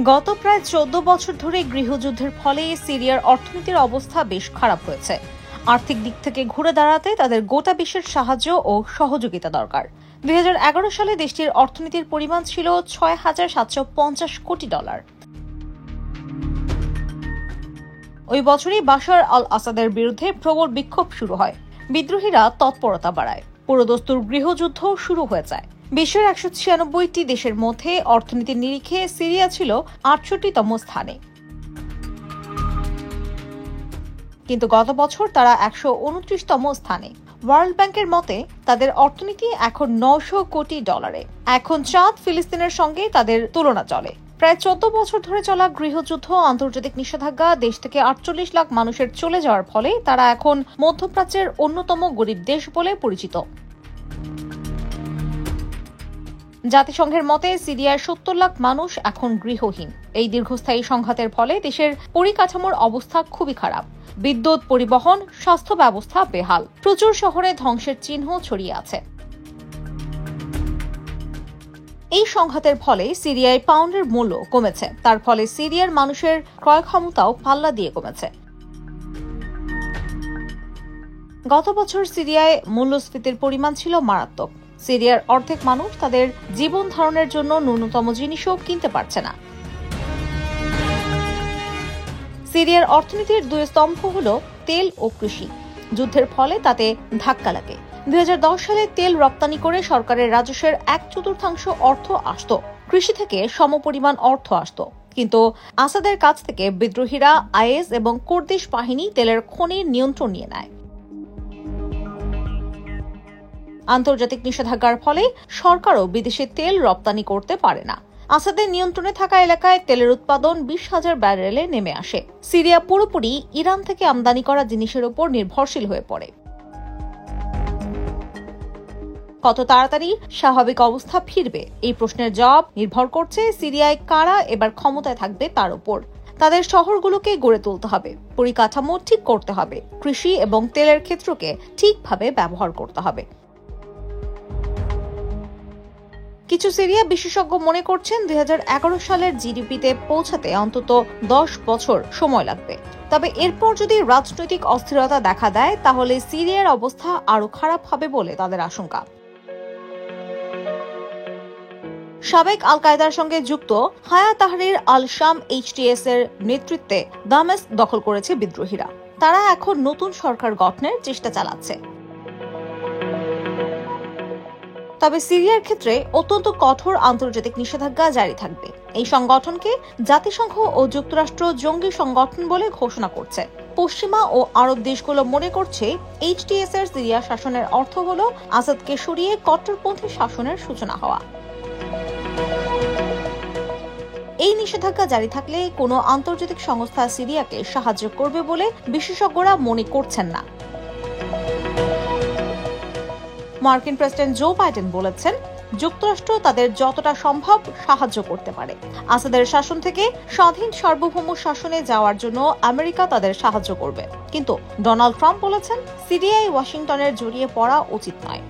গত প্রায় 14 বছর ধরে গৃহযুদ্ধের ফলে সিরিয়ার অর্থনীতির অবস্থা বেশ খারাপ হয়েছে। আর্থিক দিক থেকে ঘুরে দাঁড়াতে তাদের গোটা বিশ্বের সাহায্য ও সহযোগিতা দরকার। 2011 সালে দেশটির অর্থনীতির পরিমাণ ছিল $6,750 কোটি। ওই বছরই বাশার আল আসাদের বিরুদ্ধে প্রবল বিক্ষোভ শুরু হয়। বিদ্রোহীরা তৎপরতা বাড়ায়, পুরোদস্তুর গৃহযুদ্ধ শুরু হয়ে যায়। বিশ্বের 196টি দেশের মধ্যে অর্থনীতির নিরিখে সিরিয়া ছিল 68তম স্থানে, কিন্তু গত বছর তারা 129তম স্থানে। ওয়ার্ল্ড ব্যাংকের মতে তাদের অর্থনীতি এখন $900 কোটি। এখন চাঁদ ফিলিস্তিনের সঙ্গে তাদের তুলনা চলে। প্রায় 14 বছর ধরে চলা গৃহযুদ্ধ, আন্তর্জাতিক নিষেধাজ্ঞা, দেশ থেকে 48 লাখ মানুষের চলে যাওয়ার ফলে তারা এখন মধ্যপ্রাচ্যের অন্যতম গরিব দেশ বলে পরিচিত। জাতিসংঘের মতে সিরিয়ার 70 লাখ মানুষ এখন গৃহহীন। এই দীর্ঘস্থায়ী সংঘাতের ফলে দেশের পরিকাঠামোর অবস্থা খুবই খারাপ। বিদ্যুৎ, পরিবহন, স্বাস্থ্য ব্যবস্থা বেহাল। প্রচুর শহরে ধ্বংসের চিহ্ন ছড়িয়ে আছে। এই সংঘাতের ফলে সিরিয়ায় পাউন্ডের মূল্য কমেছে। তার ফলে সিরিয়ার মানুষের ক্রয় ক্ষমতাও পাল্লা দিয়ে কমেছে। গত বছর সিরিয়ায় মূল্যস্ফীতির পরিমাণ ছিল মারাত্মক। সিরিয়ার অর্ধেক মানুষ তাদের জীবন ধারণের জন্য ন্যূনতম জিনিসও কিনতে পারছে না। সিরিয়ার অর্থনীতির দুই স্তম্ভ হল তেল ও কৃষি। যুদ্ধের ফলে তাতে ধাক্কা লাগে। 2010 সালে তেল রপ্তানি করে সরকারের রাজস্বের 1/4 অর্থ আসত, কৃষি থেকে সমপরিমাণ অর্থ আসত। কিন্তু আসাদের কাছ থেকে বিদ্রোহীরা, আইএস এবং কুর্দিশ বাহিনী তেলের খনির নিয়ন্ত্রণ নিয়ে নেয়। আন্তর্জাতিক নিষেধাজ্ঞার ফলে সরকারও বিদেশে তেল রপ্তানি করতে পারে না। আসাদের নিয়ন্ত্রণে থাকা এলাকায় তেলের উৎপাদন 20,000 ব্যারেলে নেমে আসে। সিরিয়া পুরোপুরি ইরান থেকে আমদানি করা জিনিসের উপর নির্ভরশীল হয়ে পড়ে। কত তাড়াতাড়ি স্বাভাবিক অবস্থা ফিরবে, এই প্রশ্নের জবাব নির্ভর করছে সিরিয়ায় কারা এবার ক্ষমতায় থাকবে তার উপর। তাদের শহরগুলোকে গড়ে তুলতে হবে, পরিকাঠামো ঠিক করতে হবে, কৃষি এবং তেলের ক্ষেত্রকে ঠিকভাবে ব্যবহার করতে হবে। কিছু সিরিয়া বিশেষজ্ঞ মনে করছেন 2011 সালের জিডিপিতে পৌঁছাতে অন্তত 10 বছর সময় লাগবে। তবে এরপর যদি রাজনৈতিক অস্থিরতা দেখা দেয় তাহলে সিরিয়ার অবস্থা আরো খারাপ হবে বলে তাদের আশঙ্কা। সাবেক আল কায়েদার সঙ্গে যুক্ত হায়া তাহরির আল শাম HTS এর নেতৃত্বে দামেস্ক দখল করেছে বিদ্রোহীরা। তারা এখন নতুন সরকার গঠনের চেষ্টা চালাচ্ছে। তবে সিরিয়ার ক্ষেত্রে অত্যন্ত কঠোর আন্তর্জাতিক নিষেধাজ্ঞা জারি থাকবে। এই সংগঠনকে জাতিসংঘ ও যুক্তরাষ্ট্র জঙ্গি সংগঠন বলে ঘোষণা করছে। পশ্চিমা ও আরব দেশগুলো মনে করছে HTS এর সিরিয়া শাসনের অর্থ হল আসাদকে সরিয়ে কট্টরপন্থী শাসনের সূচনা হওয়া। এই নিষেধাজ্ঞা জারি থাকলে কোনো আন্তর্জাতিক সংস্থা সিরিয়াকে সাহায্য করবে বলে বিশেষজ্ঞরা মনে করছেন না। মার্কিন প্রেসিডেন্ট জো বাইডেন বলেছেন, যুক্তরাষ্ট্র তাদের যতটা সম্ভব সাহায্য করতে পারে। আসাদের শাসন থেকে স্বাধীন সার্বভৌম শাসনে যাওয়ার জন্য আমেরিকা তাদের সাহায্য করবে। কিন্তু ডোনাল্ড ট্রাম্প বলেছেন, সিরিয়ায় ওয়াশিংটনের জড়িয়ে পড়া উচিত নয়।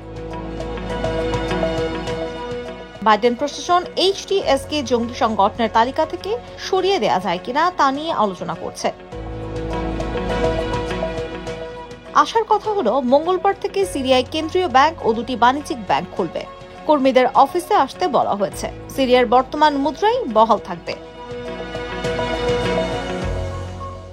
বাইডেন প্রশাসন HTS কে জঙ্গি সংগঠনের তালিকা থেকে সরিয়ে দেওয়া যায় কিনা তা নিয়ে আলোচনা করছে। আসার কথা হলো মঙ্গলবার থেকে সিরিয়ায় কেন্দ্রীয় ব্যাংক ও 2টি বাণিজ্যিক ব্যাংক খুলবে। কর্মীদের অফিসে আসতে বলা হয়েছে। সিরিয়ার বর্তমান মুদ্রাই বহাল থাকবে।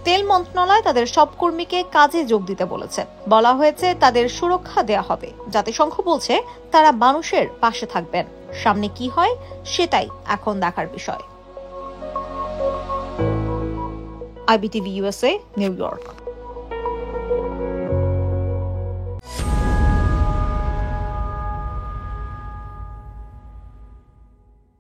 তেল মন্ত্রণালয় তাদের সব কর্মীকে কাজে যোগ দিতে বলেছে। বলা হয়েছে তাদের সুরক্ষা দেয়া হবে। জাতিসংঘ বলছে তারা মানুষের পাশে থাকবেন। সামনে কি হয় সেটাই এখন দেখার বিষয়। IBTV USA, new York.